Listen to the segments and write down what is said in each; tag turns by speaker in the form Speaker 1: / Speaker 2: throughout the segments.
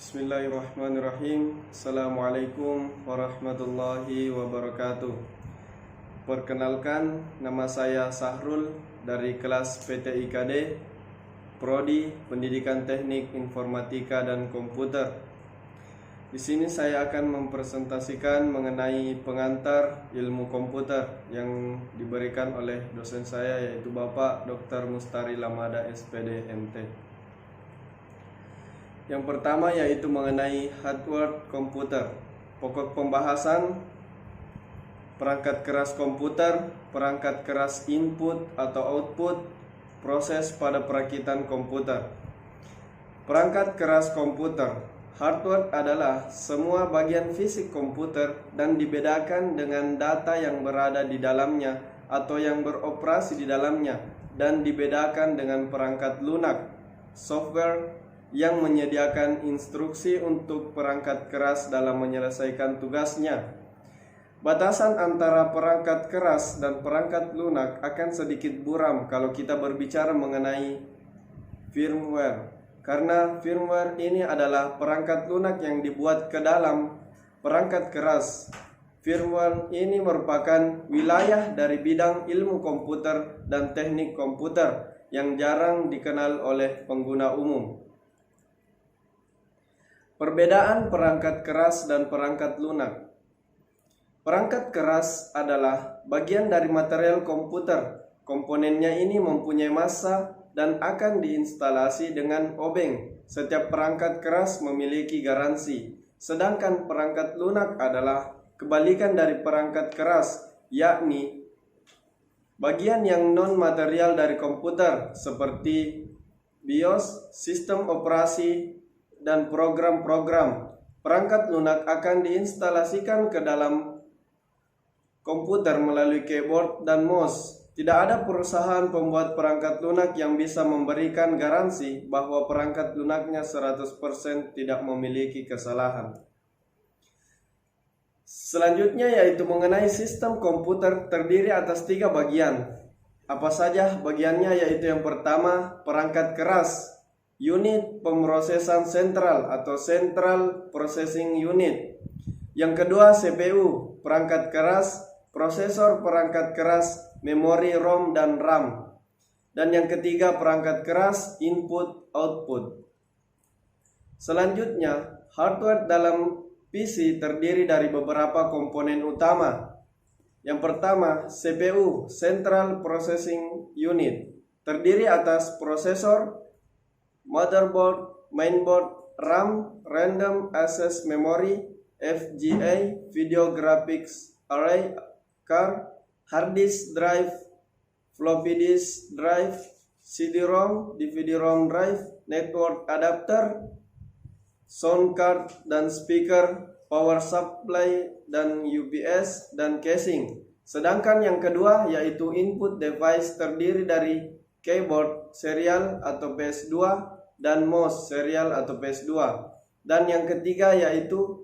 Speaker 1: Bismillahirrahmanirrahim. Assalamualaikum warahmatullahi wabarakatuh. Perkenalkan, nama saya Sahrul dari kelas PTIKD, Prodi Pendidikan Teknik Informatika dan Komputer. Di sini saya akan mempresentasikan mengenai pengantar ilmu komputer yang diberikan oleh dosen saya, yaitu Bapak Dr. Mustari Lamada SPD MT. Yang pertama yaitu mengenai hardware komputer. Pokok pembahasan: perangkat keras komputer, perangkat keras input atau output, proses pada perakitan komputer. Perangkat keras komputer. Hardware adalah semua bagian fisik komputer dan dibedakan dengan data yang berada di dalamnya atau yang beroperasi di dalamnya, dan dibedakan dengan perangkat lunak, software yang menyediakan instruksi untuk perangkat keras dalam menyelesaikan tugasnya. Batasan antara perangkat keras dan perangkat lunak akan sedikit buram kalau kita berbicara mengenai firmware, karena firmware ini adalah perangkat lunak yang dibuat ke dalam perangkat keras. Firmware ini merupakan wilayah dari bidang ilmu komputer dan teknik komputer yang jarang dikenal oleh pengguna umum. Perbedaan perangkat keras dan perangkat lunak. Perangkat keras adalah bagian dari material komputer. Komponennya ini mempunyai massa dan akan diinstalasi dengan obeng. Setiap perangkat keras memiliki garansi. Sedangkan perangkat lunak adalah kebalikan dari perangkat keras, yakni bagian yang non-material dari komputer seperti BIOS, sistem operasi, dan program-program. Perangkat lunak akan diinstalasikan ke dalam komputer melalui keyboard dan mouse. Tidak ada perusahaan pembuat perangkat lunak yang bisa memberikan garansi bahwa perangkat lunaknya 100% tidak memiliki kesalahan. Selanjutnya yaitu mengenai sistem komputer terdiri atas 3 bagian. Apa saja bagiannya? Yaitu yang pertama, perangkat keras, unit pemrosesan sentral atau Central Processing Unit. Yang kedua, CPU, perangkat keras, prosesor perangkat keras, memori ROM dan RAM. Dan yang ketiga, perangkat keras, input output. Selanjutnya, hardware dalam PC terdiri dari beberapa komponen utama. Yang pertama, CPU, Central Processing Unit, terdiri atas prosesor, motherboard, mainboard, RAM, random access memory, FGA, video graphics array card, hard disk drive, floppy disk drive, CD-ROM, DVD-ROM drive, network adapter, sound card dan speaker, power supply dan UPS, dan casing. Sedangkan yang kedua yaitu input device terdiri dari keyboard serial atau PS2 dan mouse serial atau PS2. Dan yang ketiga yaitu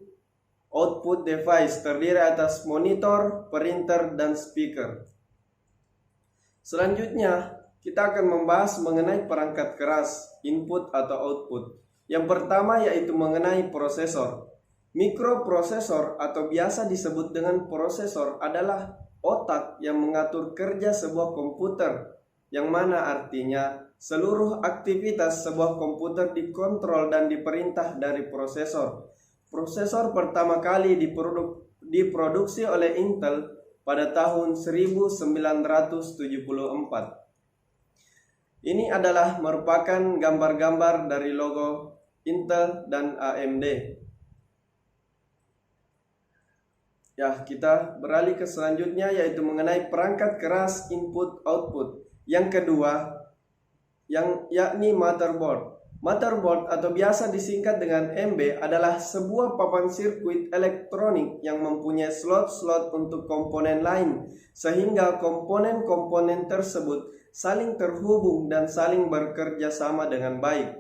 Speaker 1: output device terdiri atas monitor, printer, dan speaker. Selanjutnya kita akan membahas mengenai perangkat keras, input atau output. Yang pertama yaitu mengenai prosesor. Mikroprosesor atau biasa disebut dengan prosesor adalah otak yang mengatur kerja sebuah komputer, yang mana artinya seluruh aktivitas sebuah komputer dikontrol dan diperintah dari prosesor. Prosesor pertama kali diproduksi oleh Intel pada tahun 1974. Ini adalah merupakan gambar-gambar dari logo Intel dan AMD. Ya, kita beralih ke selanjutnya yaitu mengenai perangkat keras input output. Yang kedua, yakni motherboard. Motherboard atau biasa disingkat dengan MB adalah sebuah papan sirkuit elektronik yang mempunyai slot-slot untuk komponen lain, sehingga komponen-komponen tersebut saling terhubung dan saling bekerja sama dengan baik.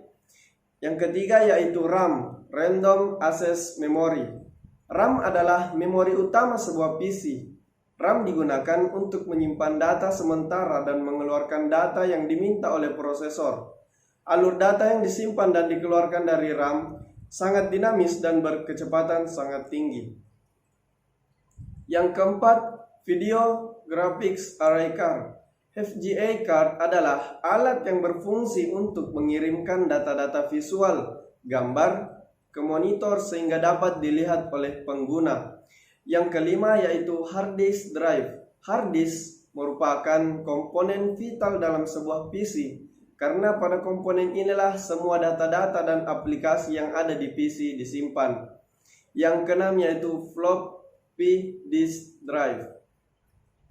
Speaker 1: Yang ketiga yaitu RAM, Random Access Memory. RAM adalah memori utama sebuah PC. RAM digunakan untuk menyimpan data sementara dan mengeluarkan data yang diminta oleh prosesor. Alur data yang disimpan dan dikeluarkan dari RAM sangat dinamis dan berkecepatan sangat tinggi. Yang keempat, Video Graphics Array Card. VGA card adalah alat yang berfungsi untuk mengirimkan data-data visual, gambar, ke monitor sehingga dapat dilihat oleh pengguna. Yang kelima yaitu hard disk drive. Hard disk merupakan komponen vital dalam sebuah PC, karena pada komponen inilah semua data-data dan aplikasi yang ada di PC disimpan. Yang keenam yaitu floppy disk drive.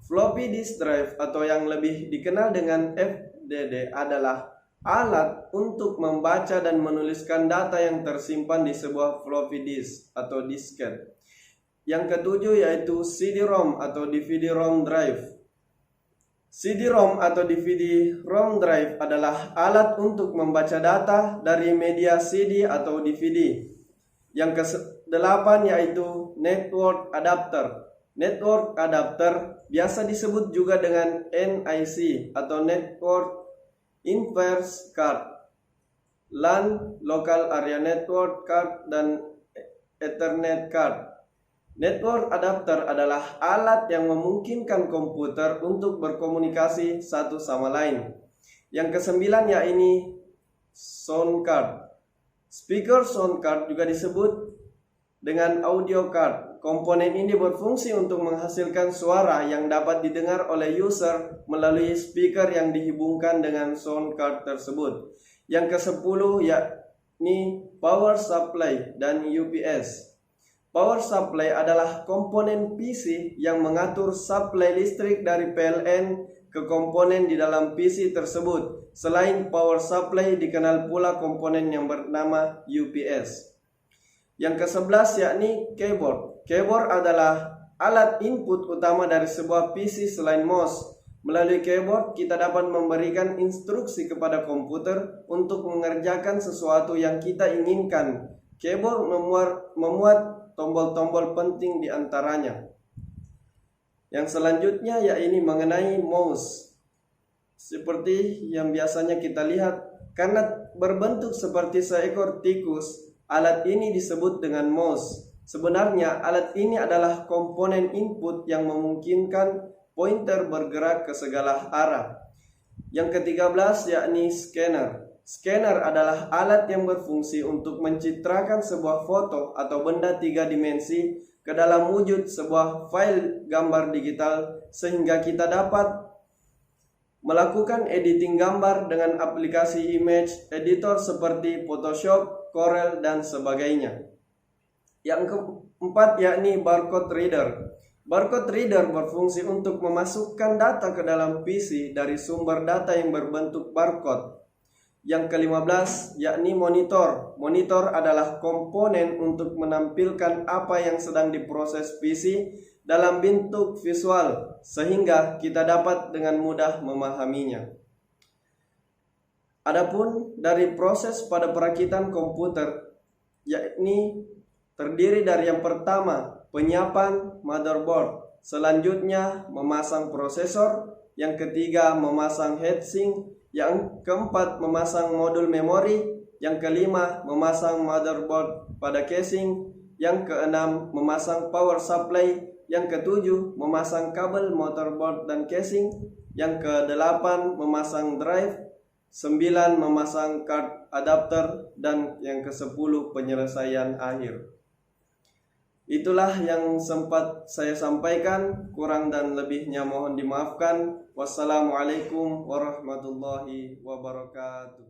Speaker 1: Floppy disk drive atau yang lebih dikenal dengan FDD adalah alat untuk membaca dan menuliskan data yang tersimpan di sebuah floppy disk atau disket. Yang ketujuh yaitu CD-ROM atau DVD-ROM drive. CD-ROM atau DVD-ROM drive adalah alat untuk membaca data dari media CD atau DVD. Yang ke-8 yaitu network adapter. Network adapter biasa disebut juga dengan NIC atau Network Inverse Card, LAN Local Area Network Card, dan Ethernet Card. Network adapter adalah alat yang memungkinkan komputer untuk berkomunikasi satu sama lain. Yang ke-9 yaitu sound card. Speaker sound card juga disebut dengan audio card. Komponen ini berfungsi untuk menghasilkan suara yang dapat didengar oleh user melalui speaker yang dihubungkan dengan sound card tersebut. Yang ke-10 yakni power supply dan UPS. Power supply adalah komponen PC yang mengatur suplai listrik dari PLN ke komponen di dalam PC tersebut. Selain power supply, dikenal pula komponen yang bernama UPS. Yang ke-11 yakni keyboard. Keyboard adalah alat input utama dari sebuah PC selain mouse. Melalui keyboard kita dapat memberikan instruksi kepada komputer untuk mengerjakan sesuatu yang kita inginkan. Keyboard memuat tombol-tombol penting di antaranya. Yang selanjutnya yaitu mengenai mouse. Seperti yang biasanya kita lihat, karena berbentuk seperti seekor tikus, alat ini disebut dengan mouse. Sebenarnya alat ini adalah komponen input yang memungkinkan pointer bergerak ke segala arah. Yang ke-13 yakni scanner. Scanner adalah alat yang berfungsi untuk mencitrakan sebuah foto atau benda 3 dimensi ke dalam wujud sebuah file gambar digital sehingga kita dapat melakukan editing gambar dengan aplikasi image editor seperti Photoshop, Corel, dan sebagainya. Yang keempat yakni barcode reader. Barcode reader berfungsi untuk memasukkan data ke dalam PC dari sumber data yang berbentuk barcode. Yang ke-15 yakni monitor. Monitor adalah komponen untuk menampilkan apa yang sedang diproses PC dalam bentuk visual sehingga kita dapat dengan mudah memahaminya. Adapun dari proses pada perakitan komputer yakni terdiri dari yang pertama penyiapan motherboard, selanjutnya memasang prosesor, yang ketiga memasang heatsink, yang keempat memasang modul memori, yang kelima memasang motherboard pada casing, yang keenam memasang power supply, yang ketujuh memasang kabel motherboard dan casing, yang kedelapan memasang drive, 9 memasang card adapter, dan yang ke-10 penyelesaian akhir. Itulah yang sempat saya sampaikan, kurang dan lebihnya mohon dimaafkan. Wassalamualaikum warahmatullahi wabarakatuh.